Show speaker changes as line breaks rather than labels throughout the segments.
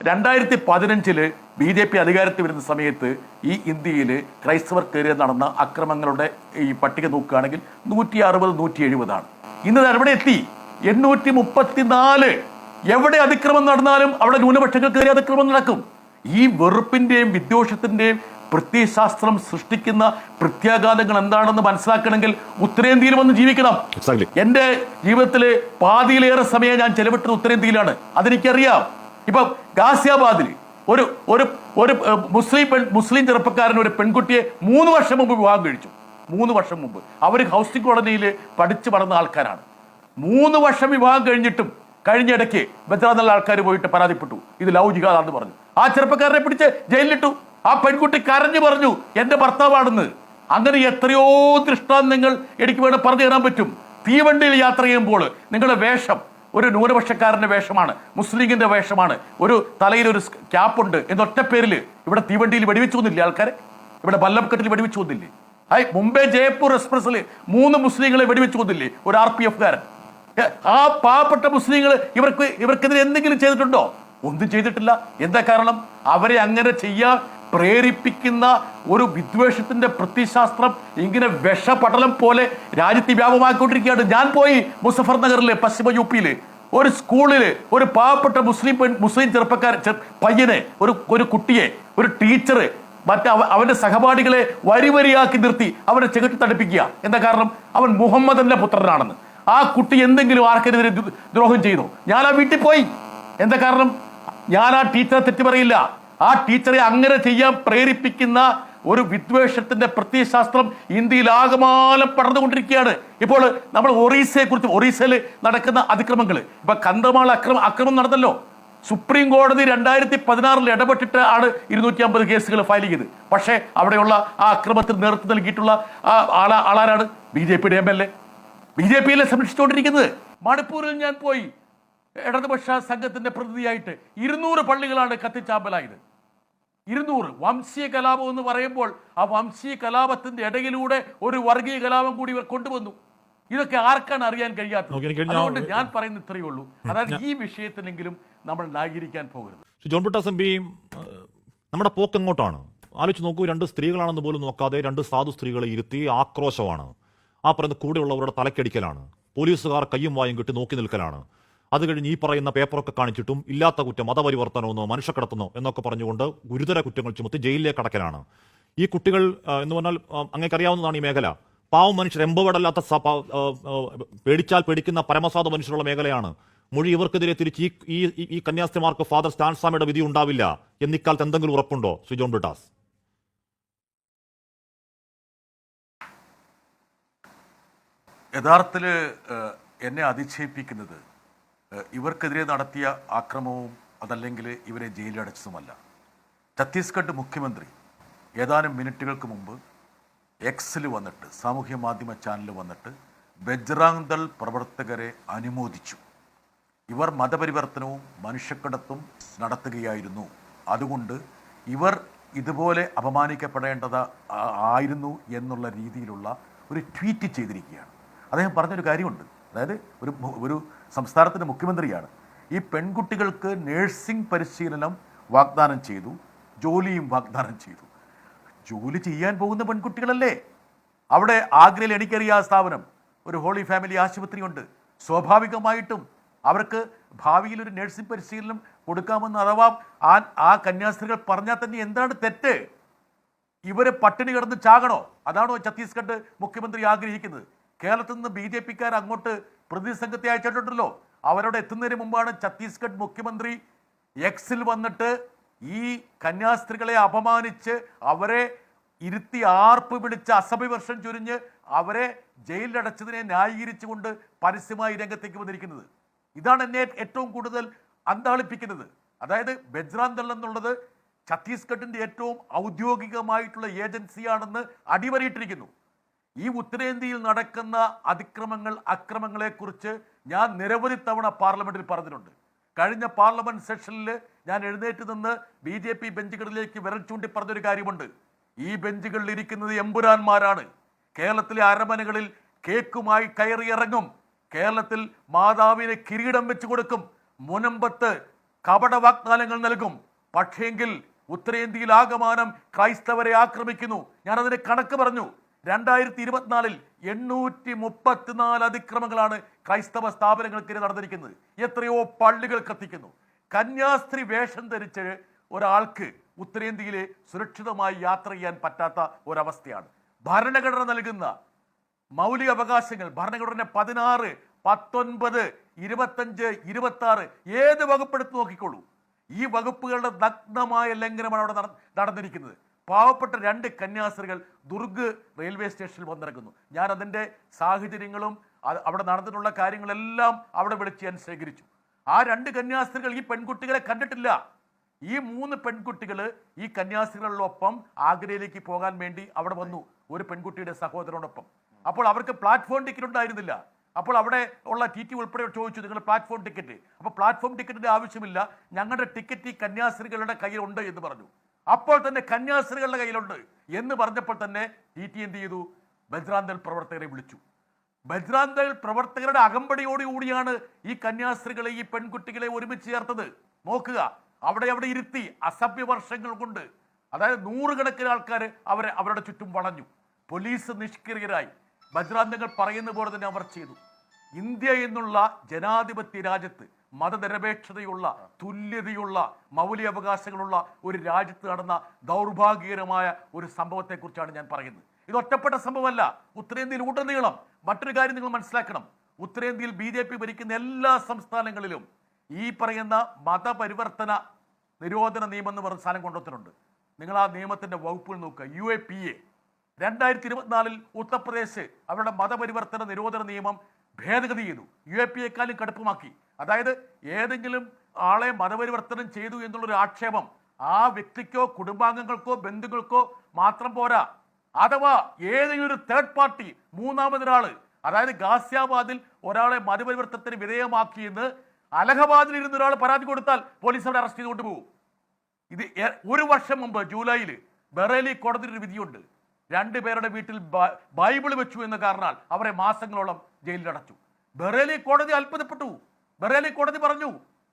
2015 BJP അധികാരത്തിൽ വരുന്ന സമയത്ത് ഈ ഇന്ത്യയിൽ ക്രൈസ്തവർക്കെതിരെ നടന്ന അക്രമങ്ങളുടെ ഈ പട്ടിക നോക്കുകയാണെങ്കിൽ 160, 170 ആണ്. ഇന്ന് എവിടെ എത്തി? 834. എവിടെ അതിക്രമം നടന്നാലും അവിടെ ന്യൂനപക്ഷങ്ങൾക്കെതിരെ അതിക്രമം നടക്കും. ഈ വെറുപ്പിന്റെയും വിദ്വേഷത്തിന്റെയും പ്രത്യയശാസ്ത്രം സൃഷ്ടിക്കുന്ന പ്രത്യാഘാതങ്ങൾ എന്താണെന്ന് മനസ്സിലാക്കണമെങ്കിൽ ഉത്തരേന്ത്യയിൽ വന്ന് ജീവിക്കണം. എന്റെ ജീവിതത്തില് പാതിയിലേറെ സമയം ഞാൻ ചെലവിട്ടത് ഉത്തരേന്ത്യയിലാണ്. അതെനിക്കറിയാം. ഇപ്പൊ ഗാസിയാബാദിൽ ഒരു ഒരു ഒരു മുസ്ലിം ചെറുപ്പക്കാരൻ ഒരു പെൺകുട്ടിയെ 3 വർഷം മുമ്പ് വിവാഹം കഴിച്ചു. 3 വർഷം മുമ്പ്. അവർ ഹൗസിംഗ് കോളനിയിൽ പഠിച്ചു വളർന്ന ആൾക്കാരാണ്. 3 വർഷം വിവാഹം കഴിഞ്ഞിട്ടും കഴിഞ്ഞിടയ്ക്ക് ബദ്രാന്നുള്ള ആൾക്കാർ പോയിട്ട് പരാതിപ്പെട്ടു, ഇത് ലവ് ജിഹാദാണെന്ന് പറഞ്ഞു. ആ ചെറുപ്പക്കാരനെ പിടിച്ച് ജയിലിലിട്ടു. ആ പെൺകുട്ടി കരഞ്ഞു പറഞ്ഞു എന്റെ ഭർത്താവാണെന്ന്. അങ്ങനെ എത്രയോ ദൃഷ്ടാന്തങ്ങൾ എനിക്ക് വേണം പറഞ്ഞു തരാൻ പറ്റും. തീവണ്ടിയിൽ യാത്ര ചെയ്യുമ്പോൾ നിങ്ങളുടെ വേഷം ഒരു ന്യൂനപക്ഷക്കാരന്റെ വേഷമാണ്, മുസ്ലിമിന്റെ വേഷമാണ്, ഒരു തലയിൽ ഒരു ക്യാപ്പുണ്ട് എന്നൊറ്റ പേരിൽ ഇവിടെ തീവണ്ടിയിൽ വെടിവെച്ചു കൊന്നില്ലേ ആൾക്കാരെ? ഇവിടെ ബല്ലംകട്ടിൽ വെടിവെച്ചു കൊന്നില്ലേ? മുംബൈ ജയ്പൂർ എക്സ്പ്രസിൽ 3 മുസ്ലിങ്ങളെ വെടിവെച്ചു കൊന്നില്ലേ ഒരു RPF കാരൻ? ആ പാവപ്പെട്ട മുസ്ലിങ്ങൾ ഇവർക്കെതിരെ എന്തെങ്കിലും ചെയ്തിട്ടുണ്ടോ? ഒന്നും ചെയ്തിട്ടില്ല. എന്താ കാരണം? അവരെ അങ്ങനെ ചെയ്യാൻ പ്രേരിപ്പിക്കുന്ന ഒരു വിദ്വേഷത്തിന്റെ പ്രത്യയശാസ്ത്രം ഇങ്ങനെ വിഷപടലം പോലെ രാജ്യത്ത് വ്യാപകമാക്കിക്കൊണ്ടിരിക്കുകയാണ്. ഞാൻ പോയി മുസഫർ നഗറിലെ പശ്ചിമ UP-യില് ഒരു സ്കൂളില് ഒരു പാവപ്പെട്ട മുസ്ലിം പയ്യനെ, ഒരു കുട്ടിയെ, ഒരു ടീച്ചറ് അവന്റെ സഹപാഠികളെ വരിയാക്കി നിർത്തി അവനെ ചെകിട്ട് തടിപ്പിക്കുക. എന്താ കാരണം? അവൻ മുഹമ്മദിന്റെ പുത്രനാണെന്ന്. ആ കുട്ടി എന്തെങ്കിലും ആർക്കെതിരെ ദ്രോഹം ചെയ്തു? ഞാൻ ആ വീട്ടിൽ പോയി. എന്താ കാരണം? ഞാൻ ആ ടീച്ചറെ തെറ്റ് പറയില്ല. ആ ടീച്ചറെ അങ്ങനെ ചെയ്യാൻ പ്രേരിപ്പിക്കുന്ന ഒരു വിദ്വേഷത്തിന്റെ പ്രത്യയശാസ്ത്രം ഇന്ത്യയിൽ ആകമാനം പടർന്നുകൊണ്ടിരിക്കുകയാണ്. ഇപ്പോൾ നമ്മൾ ഒറീസയിൽ നടക്കുന്ന അതിക്രമങ്ങൾ, ഇപ്പൊ കന്ധമാൾ അക്രമം നടന്നല്ലോ. സുപ്രീം കോടതി 2016 ഇടപെട്ടിട്ട് ആണ് 250 കേസുകൾ ഫയൽ ചെയ്തത്. പക്ഷേ അവിടെയുള്ള ആ അക്രമത്തിൽ നേതൃത്വം നൽകിയിട്ടുള്ള ആളാരാണ്? BJPയുടെ MLA. BJPയിലെ സംരക്ഷിച്ചുകൊണ്ടിരിക്കുന്നത്. മണിപ്പൂരിൽ ഞാൻ പോയി ഇടതുപക്ഷ സംഘത്തിന്റെ പ്രതിനിധിയായിട്ട്. 200 പള്ളികളാണ് കത്തിച്ചാമ്പലായത്. 200. വംശീയ കലാപം എന്ന് പറയുമ്പോൾ ആ വംശീയ കലാപത്തിന്റെ ഇടയിലൂടെ ഒരു വർഗീയ കലാപം കൂടി ഇവർ കൊണ്ടുവന്നു. ഇതൊക്കെ ആർക്കാണ് അറിയാൻ കഴിയാത്തത്? അതുകൊണ്ട് ഞാൻ പറയുന്നത് ഇത്രയേ ഉള്ളൂ. അതായത് ഈ വിഷയത്തിലെങ്കിലും നമ്മൾ ന്യായീകരിക്കാൻ പോകരുത്.
ജോൺ ബ്രിട്ടാസ് MP, നമ്മുടെ പോക്ക് എങ്ങോട്ടാണ്? ആലോചിച്ച് നോക്കൂ. 2 സ്ത്രീകളാണെന്ന് പോലും നോക്കാതെ 2 സാധു സ്ത്രീകളെ ഇരുത്തി ആക്രോശമാണ്. ആ പറയുന്ന കൂടെയുള്ളവരുടെ തലക്കടിക്കലാണ്. പോലീസുകാർ കയ്യും വായും കെട്ടി നോക്കി നിൽക്കലാണ്. അത് കഴിഞ്ഞ് ഈ പറയുന്ന പേപ്പറൊക്കെ കാണിച്ചിട്ടും ഇല്ലാത്ത കുറ്റം, മതപരിവർത്തനമെന്നോ മനുഷ്യക്കടത്തുന്നോ എന്നൊക്കെ പറഞ്ഞുകൊണ്ട് ഗുരുതര കുറ്റങ്ങൾ ചുമത്തി ജയിലിലേക്ക് അടക്കലാണ്. ഈ കുട്ടികൾ എന്ന് പറഞ്ഞാൽ അങ്ങേക്കറിയാവുന്നതാണ് ഈ മേഖല. പാവം മനുഷ്യർ, എംപവേർഡല്ലാത്ത പേടിച്ചാൽ പേടിക്കുന്ന പരമസാധു മനുഷ്യരുള്ള മേഖലയാണ്. മൊഴി ഇവർക്കെതിരെ തിരിച്ച് ഈ കന്യാസ്ത്രീമാർക്ക് ഫാദർ സ്റ്റാൻസ്വാമിയുടെ വിധി ഉണ്ടാവില്ല എന്നിക്കാലത്ത് എന്തെങ്കിലും ഉറപ്പുണ്ടോ ശ്രീ ജോൺ ബ്രിട്ടാസ്?
യഥാർത്ഥത്തിൽ എന്നെ അധിക്ഷേപിക്കുന്നത് ഇവർക്കെതിരെ നടത്തിയ ആക്രമവും അതല്ലെങ്കിൽ ഇവരെ ജയിലിലടച്ചതുമല്ല. ഛത്തീസ്ഗഡ് മുഖ്യമന്ത്രി ഏതാനും മിനിറ്റുകൾക്ക് മുമ്പ് X-ൽ വന്നിട്ട്, സാമൂഹ്യ മാധ്യമ ചാനലിൽ വന്നിട്ട് ബജ്റാങ് ദൾ പ്രവർത്തകരെ അനുമോദിച്ചു. ഇവർ മതപരിവർത്തനവും മനുഷ്യക്കടത്തും നടത്തുകയായിരുന്നു. അതുകൊണ്ട് ഇവർ ഇതുപോലെ അപമാനിക്കപ്പെടേണ്ടത് ആയിരുന്നു എന്നുള്ള രീതിയിലുള്ള ഒരു ട്വീറ്റ് ചെയ്തിരിക്കുകയാണ്. അദ്ദേഹം പറഞ്ഞൊരു കാര്യമുണ്ട്. അതായത് ഒരു സംസ്ഥാനത്തിൻ്റെ മുഖ്യമന്ത്രിയാണ്. ഈ പെൺകുട്ടികൾക്ക് നേഴ്സിംഗ് പരിശീലനം വാഗ്ദാനം ചെയ്തു, ജോലിയും വാഗ്ദാനം ചെയ്തു. ജോലി ചെയ്യാൻ പോകുന്ന പെൺകുട്ടികളല്ലേ? അവിടെ ആഗ്രയിൽ എനിക്കറിയാം സ്ഥാപനം, ഒരു ഹോളി ഫാമിലി ആശുപത്രിയുണ്ട്. സ്വാഭാവികമായിട്ടും അവർക്ക് ഭാവിയിൽ ഒരു നേഴ്സിംഗ് പരിശീലനം കൊടുക്കാമെന്ന് അഥവാ ആ കന്യാസ്ത്രീകൾ പറഞ്ഞാൽ തന്നെ എന്താണ് തെറ്റ്? ഇവരെ പട്ടിണി കിടന്ന് ചാകണോ? അതാണോ ഛത്തീസ്ഗഡ് മുഖ്യമന്ത്രി ആഗ്രഹിക്കുന്നത്? കേരളത്തിൽ നിന്ന് BJPക്കാർ അങ്ങോട്ട് പ്രതിനിധി സംഘത്തെ അയച്ചിട്ടുണ്ടല്ലോ. അവരോട് എത്തുന്നതിന് മുമ്പാണ് ഛത്തീസ്ഗഡ് മുഖ്യമന്ത്രി X-ൽ വന്നിട്ട് ഈ കന്യാസ്ത്രീകളെ അപമാനിച്ച് അവരെ ഇരുത്തി ആർപ്പ് വിളിച്ച് അസഭ്യവർഷം ചൊരിഞ്ഞ് അവരെ ജയിലിലടച്ചതിനെ ന്യായീകരിച്ചുകൊണ്ട് പരസ്യമായി രംഗത്തേക്ക് വന്നിരിക്കുന്നത്. ഇതാണ് എന്നെ ഏറ്റവും കൂടുതൽ അന്താളിപ്പിക്കുന്നത്. അതായത് ബജ്റാങ് ദൾ എന്നുള്ളത് ഛത്തീസ്ഗഡിന്റെ ഏറ്റവും ഔദ്യോഗികമായിട്ടുള്ള ഏജൻസിയാണെന്ന് അടിവരയിട്ടിരിക്കുന്നു. ഈ ഉത്തരേന്ത്യയിൽ നടക്കുന്ന അക്രമങ്ങളെക്കുറിച്ച് ഞാൻ നിരവധി തവണ പാർലമെന്റിൽ പറഞ്ഞിട്ടുണ്ട്. കഴിഞ്ഞ പാർലമെന്റ് സെഷനിൽ ഞാൻ എഴുന്നേറ്റ് നിന്ന് BJP ബെഞ്ചുകളിലേക്ക് വിരൽ ചൂണ്ടി പറഞ്ഞൊരു കാര്യമുണ്ട്. ഈ ബെഞ്ചുകളിൽ ഇരിക്കുന്നത് എമ്പുരാന്മാരാണ്. കേരളത്തിലെ അരമനകളിൽ കേക്കുമായി കയറിയിറങ്ങും. കേരളത്തിൽ മാതാവിനെ കിരീടം വെച്ച് കൊടുക്കും. മുനമ്പത്ത് കപട വാഗ്ദാനങ്ങൾ നൽകും. പക്ഷേങ്കിൽ ഉത്തരേന്ത്യയിൽ ആകമാനം ക്രൈസ്തവരെ ആക്രമിക്കുന്നു. ഞാനതിന് കണക്ക് പറഞ്ഞു. 2024 834 അതിക്രമങ്ങളാണ് ക്രൈസ്തവ സ്ഥാപനങ്ങൾക്കെതിരെ നടന്നിരിക്കുന്നത്. എത്രയോ പള്ളികൾ കത്തിക്കുന്നു. കന്യാസ്ത്രീ വേഷം ധരിച്ച് ഒരാൾക്ക് ഉത്തരേന്ത്യയിലെ സുരക്ഷിതമായി യാത്ര ചെയ്യാൻ പറ്റാത്ത ഒരവസ്ഥയാണ്. ഭരണഘടന നൽകുന്ന മൗലിക അവകാശങ്ങൾ, ഭരണഘടന 16, 19, 25, 26 ഏത് വകുപ്പെടുത്ത് നോക്കിക്കോളൂ, ഈ വകുപ്പുകളുടെ നഗ്നമായ ലംഘനമാണ് അവിടെ നടന്നിരിക്കുന്നത്. പാവപ്പെട്ട 2 കന്യാസ്ത്രീകൾ ദുർഗ് റെയിൽവേ സ്റ്റേഷനിൽ വന്നിറങ്ങുന്നു. ഞാൻ അതിൻ്റെ സാഹചര്യങ്ങളും അവിടെ നടന്നിട്ടുള്ള കാര്യങ്ങളെല്ലാം അവിടെ വിളിച്ച് ഞാൻ ശേഖരിച്ചു. ആ 2 കന്യാസ്ത്രീകൾ ഈ പെൺകുട്ടികളെ കണ്ടിട്ടില്ല. ഈ 3 പെൺകുട്ടികൾ ഈ കന്യാസ്ത്രീകളോടൊപ്പം ആഗ്രയിലേക്ക് പോകാൻ വേണ്ടി അവിടെ വന്നു, ഒരു പെൺകുട്ടിയുടെ സഹോദരനോടൊപ്പം. അപ്പോൾ അവർക്ക് പ്ലാറ്റ്ഫോം ടിക്കറ്റ് ഉണ്ടായിരുന്നില്ല. അപ്പോൾ അവിടെ ഉള്ള TT ഉൾപ്പെടെ ചോദിച്ചു, നിങ്ങൾ പ്ലാറ്റ്ഫോം ടിക്കറ്റ്? അപ്പോൾ പ്ലാറ്റ്ഫോം ടിക്കറ്റിന്റെ ആവശ്യമില്ല, ഞങ്ങളുടെ ടിക്കറ്റ് ഈ കന്യാസ്ത്രീകളുടെ കയ്യിലുണ്ട് എന്ന് പറഞ്ഞു. അപ്പോൾ തന്നെ കന്യാസ്ത്രീകളുടെ കയ്യിലുണ്ട് എന്ന് പറഞ്ഞപ്പോൾ തന്നെ TT എന്ത് ചെയ്തു? ബജ്രാന്തൽ പ്രവർത്തകരെ വിളിച്ചു. ബജ്രാന്തൽ പ്രവർത്തകരുടെ അകമ്പടിയോടുകൂടിയാണ് ഈ കന്യാസ്ത്രീകളെ, ഈ പെൺകുട്ടികളെ ഒരുമിച്ച് ചേർത്തത്. നോക്കുക, അവിടെ ഇരുത്തി അസഭ്യ വർഷങ്ങൾ കൊണ്ട്, അതായത് 100 കണക്കിന് ആൾക്കാർ അവരുടെ ചുറ്റും വളഞ്ഞു. പോലീസ് നിഷ്ക്രിയരായി. ബജ്രാന്തങ്ങൾ പറയുന്ന പോലെ തന്നെ അവർ ചെയ്തു. ഇന്ത്യ എന്നുള്ള ജനാധിപത്യ രാജ്യത്ത്, മതനിരപേക്ഷതയുള്ള, തുല്യതയുള്ള, മൗലികാവകാശങ്ങളുള്ള ഒരു രാജ്യത്ത് നടന്ന ദൗർഭാഗ്യകരമായ ഒരു സംഭവത്തെക്കുറിച്ചാണ് ഞാൻ പറയുന്നത്. ഇത് ഒറ്റപ്പെട്ട സംഭവമല്ല. ഉത്തരേന്ത്യയിൽ ഉടനീളം മറ്റൊരു കാര്യം നിങ്ങൾ മനസ്സിലാക്കണം. ഉത്തരേന്ത്യയിൽ BJP ഭരിക്കുന്ന എല്ലാ സംസ്ഥാനങ്ങളിലും ഈ പറയുന്ന മതപരിവർത്തന നിരോധന നിയമം എന്ന് പറഞ്ഞ സാധനം കൊണ്ടുവന്നിട്ടുണ്ട്. നിങ്ങൾ ആ നിയമത്തിന്റെ വകുപ്പുകൾ നോക്കുക. UAPA 2024 ഉത്തർപ്രദേശ് അവരുടെ മതപരിവർത്തന നിരോധന നിയമം ഭേദഗതി ചെയ്തു. UAPA-ക്കാളും കടുപ്പമാക്കി. അതായത് ഏതെങ്കിലും ആളെ മതപരിവർത്തനം ചെയ്തു എന്നുള്ളൊരു ആക്ഷേപം ആ വ്യക്തിക്കോ കുടുംബാംഗങ്ങൾക്കോ ബന്ധുക്കൾക്കോ മാത്രം പോരാ. അഥവാ ഏതെങ്കിലും ഒരു തേർഡ് പാർട്ടി, മൂന്നാമതൊരാള്, അതായത് ഗാസിയാബാദിൽ ഒരാളെ മതപരിവർത്തനത്തിന് വിധേയമാക്കിയെന്ന് അലഹബാദിൽ ഇരുന്ന ഒരാൾ പരാതി കൊടുത്താൽ പോലീസ് അവരെ അറസ്റ്റ് ചെയ്തുകൊണ്ട് പോകും. ഇത് 1 വർഷം മുമ്പ് ജൂലൈയിൽ ബറേലി കോടതിയിൽ ഒരു വിധിയുണ്ട്. 2 പേരുടെ വീട്ടിൽ ബൈബിൾ വെച്ചു എന്ന കാരണാൽ അവരെ മാസങ്ങളോളം ജയിലിലടച്ചു. ബറേലി കോടതി അത്ഭുതപ്പെട്ടു. ബറേലി കോടതി പറഞ്ഞു,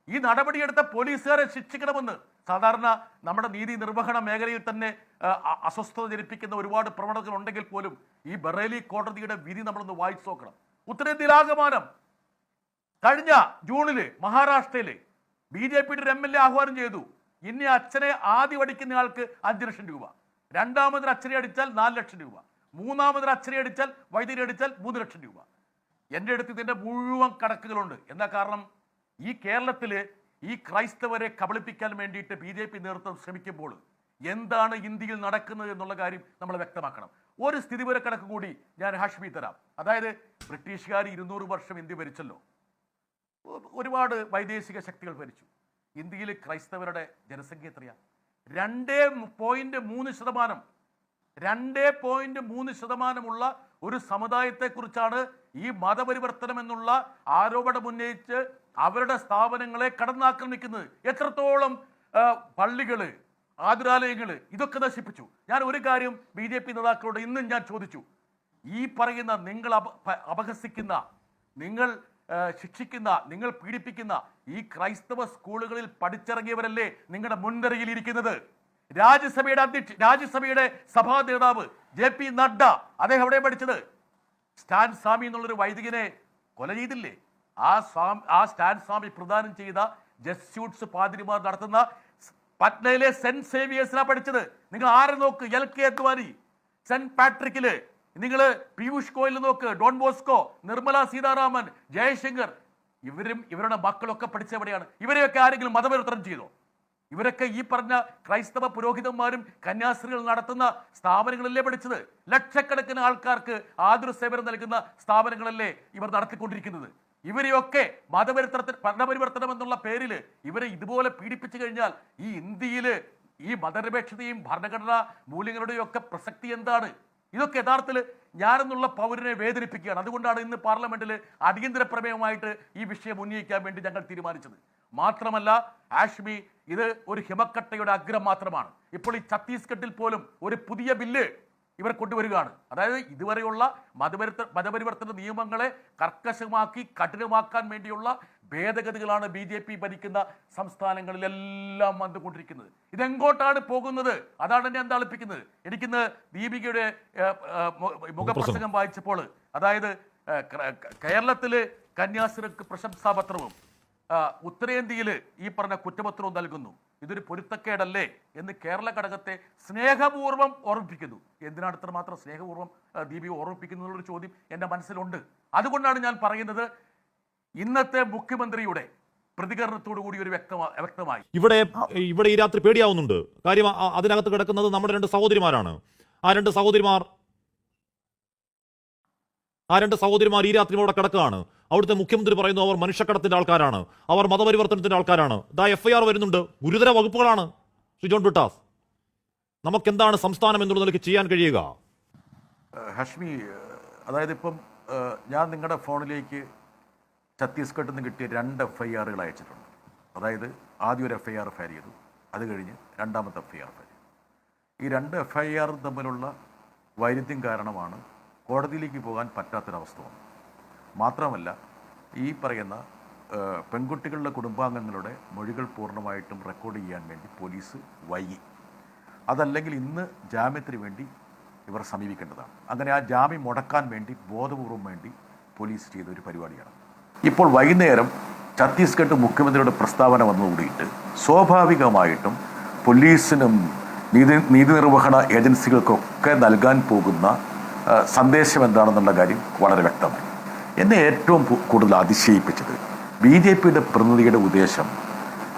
ഈ നടപടിയെടുത്ത പോലീസുകാരെ ശിക്ഷിക്കണമെന്ന്. സാധാരണ നമ്മുടെ നീതി നിർവഹണ മേഖലയിൽ തന്നെ അസ്വസ്ഥത ജനിപ്പിക്കുന്ന ഒരുപാട് പ്രവണതകൾ ഉണ്ടെങ്കിൽ പോലും ഈ ബറേലി കോടതിയുടെ വിധി നമ്മളൊന്ന് വായിച്ചു നോക്കണം. ഉത്തരേന്ത്യയിലാകമാനം കഴിഞ്ഞ ജൂണില് മഹാരാഷ്ട്രയില് BJP-യുടെ ഒരു MLA ആഹ്വാനം ചെയ്തു, ഇനി അച്ഛനെ ആദ്യം അടിക്കുന്ന ആൾക്ക് 5 ലക്ഷം രൂപ, രണ്ടാമതൊരു അച്ഛനെ അടിച്ചാൽ 4 ലക്ഷം രൂപ, മൂന്നാമതൊരു അച്ഛനെ അടിച്ചാൽ, വൈദ്യുതി അടിച്ചാൽ 3 ലക്ഷം രൂപ. എൻ്റെ അടുത്ത് ഇതിൻ്റെ മുഴുവൻ കണക്കുകളുണ്ട്. എന്താ കാരണം? ഈ കേരളത്തില് ഈ ക്രൈസ്തവരെ കബളിപ്പിക്കാൻ വേണ്ടിയിട്ട് BJP നേതൃത്വം ശ്രമിക്കുമ്പോൾ എന്താണ് ഇന്ത്യയിൽ നടക്കുന്നത് എന്നുള്ള കാര്യം നമ്മൾ വ്യക്തമാക്കണം. ഒരു സ്ഥിതിവിവര കണക്ക് കൂടി ഞാൻ ഹാഷ്മി തരാം. അതായത് ബ്രിട്ടീഷുകാർ 200 വർഷം ഇന്ത്യ ഭരിച്ചല്ലോ, ഒരുപാട് വൈദേശിക ശക്തികൾ ഭരിച്ചു. ഇന്ത്യയിൽ ക്രൈസ്തവരുടെ ജനസംഖ്യ എത്രയാണ്? 2.3%. 2.3% ഒരു സമുദായത്തെക്കുറിച്ചാണ് ഈ മതപരിവർത്തനം എന്നുള്ള ആരോപണം ഉന്നയിച്ച് അവരുടെ സ്ഥാപനങ്ങളെ കടന്നാക്രമിക്കുന്നത്. എത്രത്തോളം പള്ളികള്, ആതുരാലയങ്ങള് ഇതൊക്കെ നശിപ്പിച്ചു. ഞാൻ ഒരു കാര്യം BJP നേതാക്കളോട് ഇന്നും ഞാൻ ചോദിച്ചു, ഈ പറയുന്ന നിങ്ങൾ അപഹസിക്കുന്ന, നിങ്ങൾ ശിക്ഷിക്കുന്ന, നിങ്ങൾ പീഡിപ്പിക്കുന്ന ഈ ക്രൈസ്തവ സ്കൂളുകളിൽ പഠിച്ചിറങ്ങിയവരല്ലേ നിങ്ങളുടെ മുൻനിരയിൽ ഇരിക്കുന്നത്? രാജ്യസഭയുടെ സഭാ നേതാവ് JP നഡ്ഡ, അദ്ദേഹം എവിടെ പഠിച്ചത്? സ്റ്റാൻ സ്വാമി എന്നുള്ളൊരു വൈദികനെ കൊല ചെയ്തില്ലേ? ആ സ്റ്റാൻ സ്വാമി പ്രദാനം ചെയ്ത ജസ്യൂട്ട്സ് പാതിരിമാർ നടത്തുന്ന പറ്റ്നയിലെ സെന്റ് സേവിയേഴ്സിനാ പഠിച്ചത്. നിങ്ങൾ ആരെ നോക്ക്, LK അദ്വാനി, സെന്റ് പാട്രിക്കില് നിങ്ങൾ പീയൂഷ് ഗോയൽ നോക്ക്, ഡോൺ ബോസ്കോ, നിർമ്മല സീതാരാമൻ, ജയശങ്കർ, ഇവരുടെ മക്കളൊക്കെ പഠിച്ചെവിടെയാണ്? ഇവരെയൊക്കെ ആരെങ്കിലും മതപരിവർത്തനം ചെയ്തോ? ഇവരൊക്കെ ഈ പറഞ്ഞ ക്രൈസ്തവ പുരോഹിതന്മാരും കന്യാസ്ത്രീകൾ നടത്തുന്ന സ്ഥാപനങ്ങളല്ലേ പഠിച്ചത്? ലക്ഷക്കണക്കിന് ആൾക്കാർക്ക് ആതുര സേവനം നൽകുന്ന സ്ഥാപനങ്ങളല്ലേ ഇവർ നടത്തിക്കൊണ്ടിരിക്കുന്നത്? ഇവരെയൊക്കെ മതപരിവർത്തനം എന്നുള്ള പേരിൽ ഇവരെ ഇതുപോലെ പീഡിപ്പിച്ചു കഴിഞ്ഞാൽ ഈ ഇന്ത്യയില് ഈ മതനിരപേക്ഷതയും ഭരണഘടനാ മൂല്യങ്ങളുടെയും ഒക്കെ പ്രസക്തി എന്താണ്? ഇതൊക്കെ യഥാർത്ഥത്തിൽ ഞാനെന്നുള്ള പൗരനെ വേദനിപ്പിക്കുകയാണ്. അതുകൊണ്ടാണ് ഇന്ന് പാർലമെന്റിൽ അടിയന്തര പ്രമേയമായിട്ട് ഈ വിഷയം ഉന്നയിക്കാൻ വേണ്ടി ഞങ്ങൾ തീരുമാനിച്ചത്. മാത്രമല്ല ഹാഷ്മി, ഇത് ഒരു ഹിമക്കട്ടയുടെ അഗ്രം മാത്രമാണ്. ഇപ്പോൾ ഈ ഛത്തീസ്ഗഡിൽ പോലും ഒരു പുതിയ ബില്ല് ഇവർ കൊണ്ടുവരികയാണ്. അതായത് ഇതുവരെയുള്ള മതപരിവർത്തന നിയമങ്ങളെ കർക്കശമാക്കി കഠിനമാക്കാൻ വേണ്ടിയുള്ള ഭേദഗതികളാണ് BJP ഭരിക്കുന്ന സംസ്ഥാനങ്ങളിലെല്ലാം വന്നുകൊണ്ടിരിക്കുന്നത്. ഇതെങ്ങോട്ടാണ് പോകുന്നത്? അതാണ് എന്നെ അന്താളിപ്പിക്കുന്നത്. എനിക്കിന്ന് ദീപികയുടെ മുഖപ്രസംഗം വായിച്ചപ്പോൾ, അതായത് കേരളത്തില് കന്യാസ്ത്രീക്ക് പ്രശംസാപത്രവും ഉത്തരേന്ത്യയിൽ ഈ പറഞ്ഞ കുറ്റപത്രവും നൽകുന്നു. ഇതൊരു പൊരുത്തക്കേടല്ലേ എന്ന് കേരള ഘടകത്തെ സ്നേഹപൂർവ്വം ഓർമ്മിപ്പിക്കുന്നു. എന്തിനാണ് ഇത്രമാത്രം സ്നേഹപൂർവ്വം ദീപിക ഓർമ്മിപ്പിക്കുന്നു എന്നുള്ളൊരു ചോദ്യം എൻ്റെ മനസ്സിലുണ്ട്. അതുകൊണ്ടാണ് ഞാൻ പറയുന്നത്, ഇന്നത്തെ മുഖ്യമന്ത്രിയുടെ പ്രതികരണത്തോടു കൂടി ഒരു വ്യക്തമായി
ഇവിടെ ഈ രാത്രി പേടിയാവുന്നുണ്ട്. കാര്യം അതിനകത്ത് കിടക്കുന്നത് നമ്മുടെ രണ്ട് സഹോദരിമാരാണ്. ആ രണ്ട് സഹോദരിമാർ ഈ രാത്രി അവിടെ കിടക്കുകയാണ്. അവിടുത്തെ മുഖ്യമന്ത്രി പറയുന്നു അവർ മനുഷ്യക്കടത്തിന്റെ ആൾക്കാരാണ്, അവർ മതപരിവർത്തനത്തിന്റെ ആൾക്കാരാണ്. FIR വരുന്നുണ്ട്, ഗുരുതര വകുപ്പുകളാണ്. ശ്രീ ജോൺ ബ്രിട്ടാസ്, നമുക്കെന്താണ് സംസ്ഥാനം എന്നുള്ള നിലയ്ക്ക് ചെയ്യാൻ കഴിയുക?
ഹഷ്മി, അതായത് ഇപ്പം ഞാൻ നിങ്ങളുടെ ഫോണിലേക്ക് ഛത്തീസ്ഗഡിൽ നിന്ന് കിട്ടിയ 2 FIR അയച്ചിട്ടുണ്ട്. അതായത് ആദ്യം ഒരു FIR ഫയൽ ചെയ്തു, അത് കഴിഞ്ഞ് രണ്ടാമത്തെ FIR ഫയൽ ചെയ്തു. ഈ 2 FIR തമ്മിലുള്ള വൈരുദ്ധ്യം കാരണമാണ് കോടതിയിലേക്ക് പോകാൻ പറ്റാത്തൊരവസ്ഥ വന്നത്. മാത്രമല്ല, ഈ പറയുന്ന പെൺകുട്ടികളുടെ കുടുംബാംഗങ്ങളുടെ മൊഴികൾ പൂർണ്ണമായിട്ടും റെക്കോർഡ് ചെയ്യാൻ വേണ്ടി പോലീസ് വൈകി. അതല്ലെങ്കിൽ ഇന്ന് ജാമ്യത്തിന് വേണ്ടി ഇവർ സമീപിക്കേണ്ടതാണ്. അങ്ങനെ ആ ജാമ്യം മുടക്കാൻ വേണ്ടി ബോധപൂർവം വേണ്ടി പോലീസ് ചെയ്ത ഒരു പരിപാടിയാണ്. ഇപ്പോൾ വൈകുന്നേരം ഛത്തീസ്ഗഡ് മുഖ്യമന്ത്രിയുടെ പ്രസ്താവന വന്നുകൂടിയിട്ട് സ്വാഭാവികമായിട്ടും പോലീസിനും നീതി നിർവഹണ ഏജൻസികൾക്കൊക്കെ നൽകാൻ പോകുന്ന സന്ദേശം എന്താണെന്നുള്ള കാര്യം വളരെ വ്യക്തമായി. എന്നെ ഏറ്റവും കൂടുതൽ അതിശയിപ്പിച്ചത് BJPയുടെ പ്രതിനിധിയുടെ ഉദ്ദേശം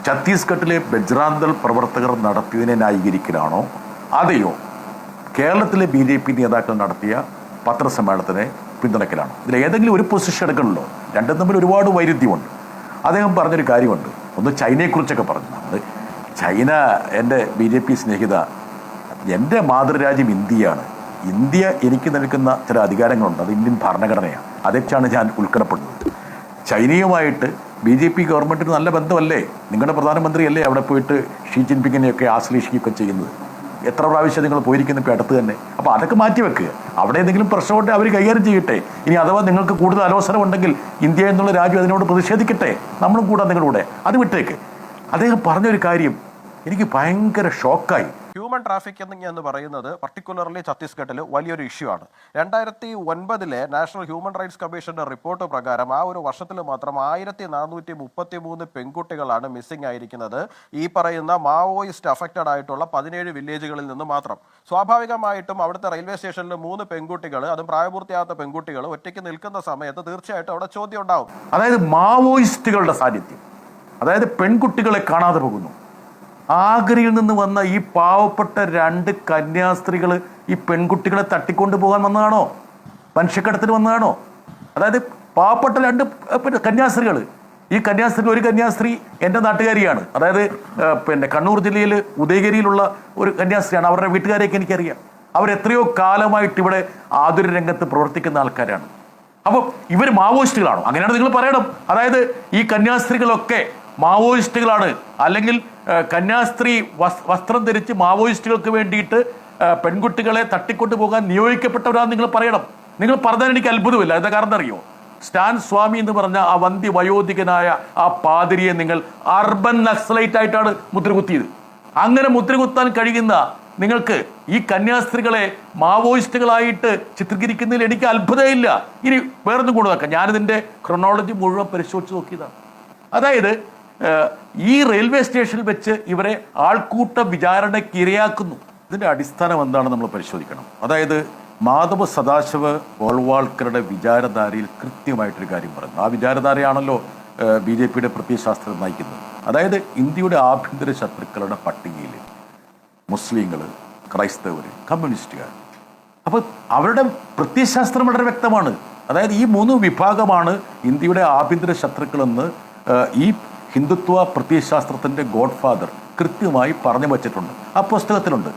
ഛത്തീസ്ഗഡിലെ ബജ്റാന്തൽ പ്രവർത്തകർ നടത്തിയതിനെ ന്യായീകരിക്കലാണോ, അതെയോ കേരളത്തിലെ BJP നേതാക്കൾ നടത്തിയ പത്രസമ്മേളനത്തിനെ പിന്തുണയ്ക്കലാണോ? ഇതിൽ ഏതെങ്കിലും ഒരു പൊസിഷൻ എടുക്കണമല്ലോ. രണ്ടും തമ്മിൽ ഒരുപാട് വൈരുദ്ധ്യമുണ്ട്. അദ്ദേഹം പറഞ്ഞൊരു കാര്യമുണ്ട്. ഒന്ന് ചൈനയെക്കുറിച്ചൊക്കെ പറഞ്ഞു. ചൈന എൻ്റെ BJP സ്നേഹിത, എൻ്റെ മാതൃരാജ്യം ഇന്ത്യയാണ്. ഇന്ത്യ എനിക്ക് നൽകുന്ന ചില അധികാരങ്ങളുണ്ട്, അത് ഇന്ത്യൻ ഭരണഘടനയാണ്. അതേച്ചാണ് ഞാൻ ഉൾക്കടപ്പെടുന്നത്. ചൈനയുമായിട്ട് BJP ഗവൺമെൻറ്റിന് നല്ല ബന്ധമല്ലേ? നിങ്ങളുടെ പ്രധാനമന്ത്രിയല്ലേ അവിടെ പോയിട്ട് ഷീ ജിൻപിങ്ങിനെയൊക്കെ ആശ്ലേഷിക്കുകയൊക്കെ ചെയ്യുന്നത്? എത്ര പ്രാവശ്യം നിങ്ങൾ പോയിരിക്കുന്നു ഇപ്പോൾ അടുത്ത് തന്നെ. അപ്പോൾ അതൊക്കെ മാറ്റിവെക്കുക. അവിടെ എന്തെങ്കിലും പ്രശ്നമുണ്ട് അവർ കൈകാര്യം ചെയ്യട്ടെ. ഇനി അഥവാ നിങ്ങൾക്ക് കൂടുതൽ അലോസരം ഉണ്ടെങ്കിൽ ഇന്ത്യ എന്നുള്ള രാജ്യം അതിനോട് പ്രതിഷേധിക്കട്ടെ, നമ്മളും കൂടാ നിങ്ങളുടെ. അത് വിട്ടേക്ക്. അദ്ദേഹം പറഞ്ഞൊരു കാര്യം എനിക്ക് ഭയങ്കര ഷോക്കായി.
ഹ്യൂമൻ ട്രാഫിക്കിംഗ് എന്ന് പറയുന്നത് പർട്ടിക്കുലർലി ഛത്തീസ്ഗഡിൽ വലിയൊരു ഇഷ്യൂ ആണ്. 2009 നാഷണൽ ഹ്യൂമൻ റൈറ്റ്സ് കമ്മീഷന്റെ റിപ്പോർട്ട് പ്രകാരം ആ ഒരു വർഷത്തിൽ മാത്രം 1433 പെൺകുട്ടികളാണ് മിസ്സിംഗ് ആയിരിക്കുന്നത്. ഈ പറയുന്ന മാവോയിസ്റ്റ് അഫക്റ്റഡ് ആയിട്ടുള്ള 17 വില്ലേജുകളിൽ നിന്ന് മാത്രം. സ്വാഭാവികമായിട്ടും അവിടുത്തെ റെയിൽവേ സ്റ്റേഷനിൽ 3 പെൺകുട്ടികൾ, അതും പ്രായപൂർത്തിയാകാത്ത പെൺകുട്ടികൾ ഒറ്റയ്ക്ക് നിൽക്കുന്ന സമയത്ത് തീർച്ചയായിട്ടും അവിടെ ചോദ്യം ഉണ്ടാവും.
അതായത് മാവോയിസ്റ്റുകളുടെ സാന്നിധ്യം, അതായത് പെൺകുട്ടികളെ കാണാതെ പോകുന്നു. ആഗ്രയിൽ നിന്ന് വന്ന ഈ പാവപ്പെട്ട 2 കന്യാസ്ത്രീകൾ ഈ പെൺകുട്ടികളെ തട്ടിക്കൊണ്ടു പോകാൻ വന്നതാണോ? മനുഷ്യക്കടത്തിന് വന്നതാണോ? അതായത് പാവപ്പെട്ട 2 കന്യാസ്ത്രീകൾ. ഈ കന്യാസ്ത്രീ, ഒരു കന്യാസ്ത്രീ എൻ്റെ നാട്ടുകാരിയാണ്. അതായത് കണ്ണൂർ ജില്ലയിൽ ഉദയഗിരിയിലുള്ള ഒരു കന്യാസ്ത്രീയാണ്. അവരുടെ വീട്ടുകാരെയൊക്കെ എനിക്കറിയാം. അവരെത്രയോ കാലമായിട്ട് ഇവിടെ ആതുര രംഗത്ത് പ്രവർത്തിക്കുന്ന ആൾക്കാരാണ്. അപ്പോൾ ഇവർ മാവോയിസ്റ്റുകളാണോ? അങ്ങനെയാണ് നിങ്ങൾ പറയണം. അതായത് ഈ കന്യാസ്ത്രീകളൊക്കെ മാവോയിസ്റ്റുകളാണ്, അല്ലെങ്കിൽ കന്യാസ്ത്രീ വസ്ത്രം ധരിച്ച് മാവോയിസ്റ്റുകൾക്ക് വേണ്ടിയിട്ട് പെൺകുട്ടികളെ തട്ടിക്കൊണ്ടു പോകാൻ നിയോഗിക്കപ്പെട്ടവരാണെന്ന് നിങ്ങൾ പറയണം. നിങ്ങൾ പറഞ്ഞാൽ എനിക്ക് അത്ഭുതമില്ല. എന്താ കാരണം അറിയോ? സ്റ്റാൻ സ്വാമി എന്ന് പറഞ്ഞ ആ വന്ധ്യ വയോധികനായ ആ പാതിരിയെ നിങ്ങൾ അർബൻ നക്സലൈറ്റ് ആയിട്ടാണ് മുദ്രകുത്തിയത്. അങ്ങനെ മുദ്രകുത്താൻ കഴിയുന്ന നിങ്ങൾക്ക് ഈ കന്യാസ്ത്രീകളെ മാവോയിസ്റ്റുകളായിട്ട് ചിത്രീകരിക്കുന്നതിൽ എനിക്ക് അത്ഭുതമില്ല. ഇനി വേറൊന്നും കൂടെ നോക്കാം. ഞാനിതിൻ്റെ ക്രൊണോളജി മുഴുവൻ പരിശോധിച്ച് നോക്കിയതാണ്. അതായത് ഈ റെയിൽവേ സ്റ്റേഷനിൽ വെച്ച് ഇവരെ ആൾക്കൂട്ട വിചാരണയ്ക്ക് ഇരയാക്കുന്നു. ഇതിൻ്റെ അടിസ്ഥാനം എന്താണെന്ന് നമ്മൾ പരിശോധിക്കണം. അതായത് മാധവ സദാശിവ ഗോൾവാൾക്കറുടെ വിചാരധാരയിൽ കൃത്യമായിട്ടൊരു കാര്യം പറഞ്ഞു. ആ വിചാരധാരയാണല്ലോ BJPയുടെ പ്രത്യയശാസ്ത്രം നയിക്കുന്നത്. അതായത് ഇന്ത്യയുടെ ആഭ്യന്തര ശത്രുക്കളുടെ പട്ടികയിൽ മുസ്ലിങ്ങൾ, ക്രൈസ്തവർ, കമ്മ്യൂണിസ്റ്റുകാർ. അപ്പോൾ അവരുടെ പ്രത്യയശാസ്ത്രം വളരെ വ്യക്തമാണ്. അതായത് ഈ 3 വിഭാഗമാണ് ഇന്ത്യയുടെ ആഭ്യന്തര ശത്രുക്കളെന്ന് ഈ ഹിന്ദുത്വ പ്രത്യയശാസ്ത്രത്തിൻ്റെ ഗോഡ് ഫാദർ കൃത്യമായി പറഞ്ഞു വച്ചിട്ടുണ്ട്. ആ പുസ്തകത്തിലുണ്ട്.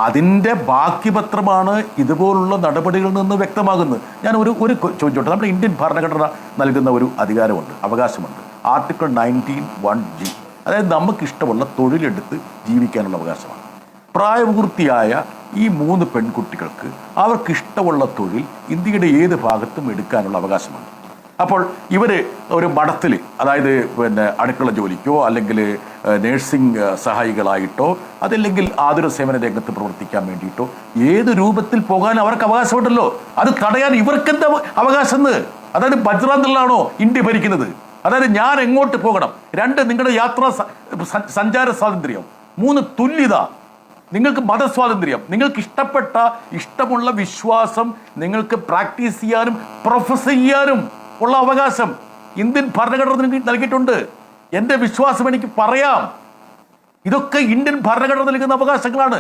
അതിൻ്റെ ബാക്കി പത്രമാണ് ഇതുപോലുള്ള നടപടികളിൽ നിന്ന് വ്യക്തമാകുന്നത്. ഞാൻ ഒരു ചോദിച്ചോട്ടെ. നമ്മുടെ ഇന്ത്യൻ ഭരണഘടന നൽകുന്ന ഒരു അധികാരമുണ്ട്, അവകാശമുണ്ട്. Article 19(1)(g. അതായത് നമുക്കിഷ്ടമുള്ള തൊഴിലെടുത്ത് ജീവിക്കാനുള്ള അവകാശമാണ്. പ്രായപൂർത്തിയായ ഈ 3 പെൺകുട്ടികൾക്ക് അവർക്കിഷ്ടമുള്ള തൊഴിൽ ഇന്ത്യയുടെ ഏത് ഭാഗത്തും എടുക്കാനുള്ള അവകാശമുണ്ട്. അപ്പോൾ ഇവര് ഒരു മഠത്തിൽ, അതായത് പിന്നെ അടുക്കള ജോലിക്കോ അല്ലെങ്കിൽ നേഴ്സിംഗ് സഹായികളായിട്ടോ അതല്ലെങ്കിൽ ആതുര സേവന രംഗത്ത് പ്രവർത്തിക്കാൻ വേണ്ടിയിട്ടോ ഏത് രൂപത്തിൽ പോകാൻ അവർക്ക് അവകാശമുണ്ടല്ലോ. അത് തടയാൻ ഇവർക്കെന്താ അവകാശം എന്ന്? അതായത് ബജ്രാന്തറിലാണോ ഇന്ത്യ ഭരിക്കുന്നത്? അതായത് ഞാൻ എങ്ങോട്ട് പോകണം? 2, നിങ്ങളുടെ യാത്രാ സഞ്ചാര സ്വാതന്ത്ര്യം. 3, തുല്യത. നിങ്ങൾക്ക് മതസ്വാതന്ത്ര്യം, നിങ്ങൾക്ക് ഇഷ്ടമുള്ള വിശ്വാസം നിങ്ങൾക്ക് പ്രാക്ടീസ് ചെയ്യാനും പ്രൊഫസ് ചെയ്യാനും ഉള്ള അവകാശം ഇന്ത്യൻ ഭരണഘടന നൽകിയിട്ടുണ്ട്. എൻ്റെ വിശ്വാസം എനിക്ക് പറയാം. ഇതൊക്കെ ഇന്ത്യൻ ഭരണഘടന നൽകുന്ന അവകാശങ്ങളാണ്.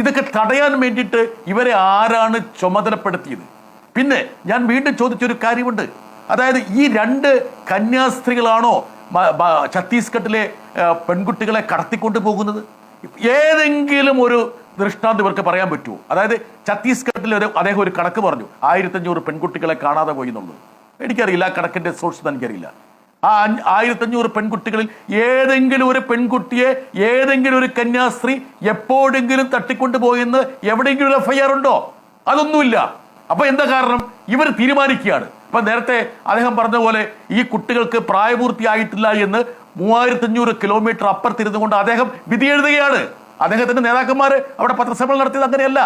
ഇതൊക്കെ തടയാൻ വേണ്ടിയിട്ട് ഇവരെ ആരാണ് ചുമതലപ്പെടുത്തിയത്? പിന്നെ ഞാൻ വീണ്ടും ചോദിച്ചൊരു കാര്യമുണ്ട്. അതായത് ഈ 2 കന്യാസ്ത്രീകളാണോ ഛത്തീസ്ഗഡിലെ പെൺകുട്ടികളെ കടത്തിക്കൊണ്ട് പോകുന്നത്? ഏതെങ്കിലും ഒരു ദൃഷ്ടാന്തം ഇവർക്ക് പറയാൻ പറ്റുമോ? അതായത് ഛത്തീസ്ഗഡിൽ അദ്ദേഹം ഒരു കണക്ക് പറഞ്ഞു, 1500 പെൺകുട്ടികളെ കാണാതെ പോയി എന്നുള്ളത്. എനിക്കറിയില്ല, ആ കണക്കിന്റെ സോഴ്സ് എനിക്കറിയില്ല. ആ 1500 പെൺകുട്ടികളിൽ ഏതെങ്കിലും ഒരു പെൺകുട്ടിയെ ഏതെങ്കിലും ഒരു കന്യാസ്ത്രീ എപ്പോഴെങ്കിലും തട്ടിക്കൊണ്ടു പോയെന്ന് എവിടെയെങ്കിലും ഒരു FIR ഉണ്ടോ? അതൊന്നുമില്ല. അപ്പൊ എന്താ കാരണം? ഇവർ തീരുമാനിക്കുകയാണ്. അപ്പൊ നേരത്തെ അദ്ദേഹം പറഞ്ഞ പോലെ ഈ കുട്ടികൾക്ക് പ്രായപൂർത്തിയായിട്ടില്ല എന്ന് 3500 കിലോമീറ്റർ അപ്പുറത്തിരുന്നു കൊണ്ട് അദ്ദേഹം വിധി എഴുതുകയാണ്. അദ്ദേഹത്തിന്റെ നേതാക്കന്മാര് അവിടെ പത്രസമ്മേളനം നടത്തിയത് അങ്ങനെയല്ല.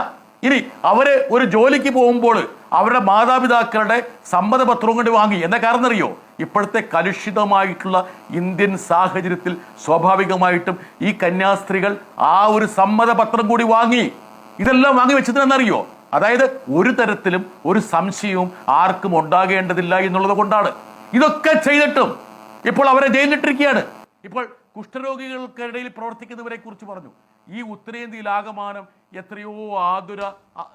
ഇനി അവര് ഒരു ജോലിക്ക് പോകുമ്പോൾ അവരുടെ മാതാപിതാക്കളുടെ സമ്മതപത്രവും കൊണ്ട് വാങ്ങി. എന്താ കാരണം അറിയോ? ഇപ്പോഴത്തെ കലുഷിതമായിട്ടുള്ള ഇന്ത്യൻ സാഹചര്യത്തിൽ സ്വാഭാവികമായിട്ടും ഈ കന്യാസ്ത്രീകൾ ആ ഒരു സമ്മതപത്രം കൂടി വാങ്ങി. ഇതെല്ലാം വാങ്ങി വെച്ചതിനെന്നറിയോ? അതായത് ഒരു തരത്തിലും ഒരു സംശയവും ആർക്കും ഉണ്ടാകേണ്ടതില്ല എന്നുള്ളത് കൊണ്ടാണ്. ഇതൊക്കെ ചെയ്തിട്ടും ഇപ്പോൾ അവരെ ജയിലിലിട്ടിരിക്കുകയാണ്. ഇപ്പോൾ കുഷ്ഠരോഗികൾക്കിടയിൽ പ്രവർത്തിക്കുന്നവരെ കുറിച്ച് പറഞ്ഞു. ഈ ഉത്തരേന്ത്യയിൽ ആകമാനം എത്രയോ ആതുര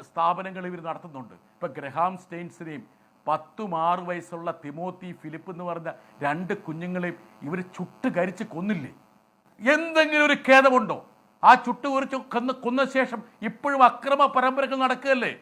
സ്ഥാപനങ്ങൾ ഇവർ നടത്തുന്നുണ്ട്. ഇപ്പൊ ഗ്രഹാം സ്റ്റെയിൻസിനെയും 6 വയസ്സുള്ള തിമോത്തി ഫിലിപ്പ് എന്ന് പറഞ്ഞ 2 കുഞ്ഞുങ്ങളെയും ഇവർ ചുട്ട് കരിച്ച് കൊന്നില്ലേ? എന്തെങ്കിലും ഒരു ഖേദമുണ്ടോ? ആ ചുട്ട് കുറിച്ച് കൊന്ന ശേഷം ഇപ്പോഴും അക്രമ പരമ്പരകൾ നടക്കുകയല്ലേ?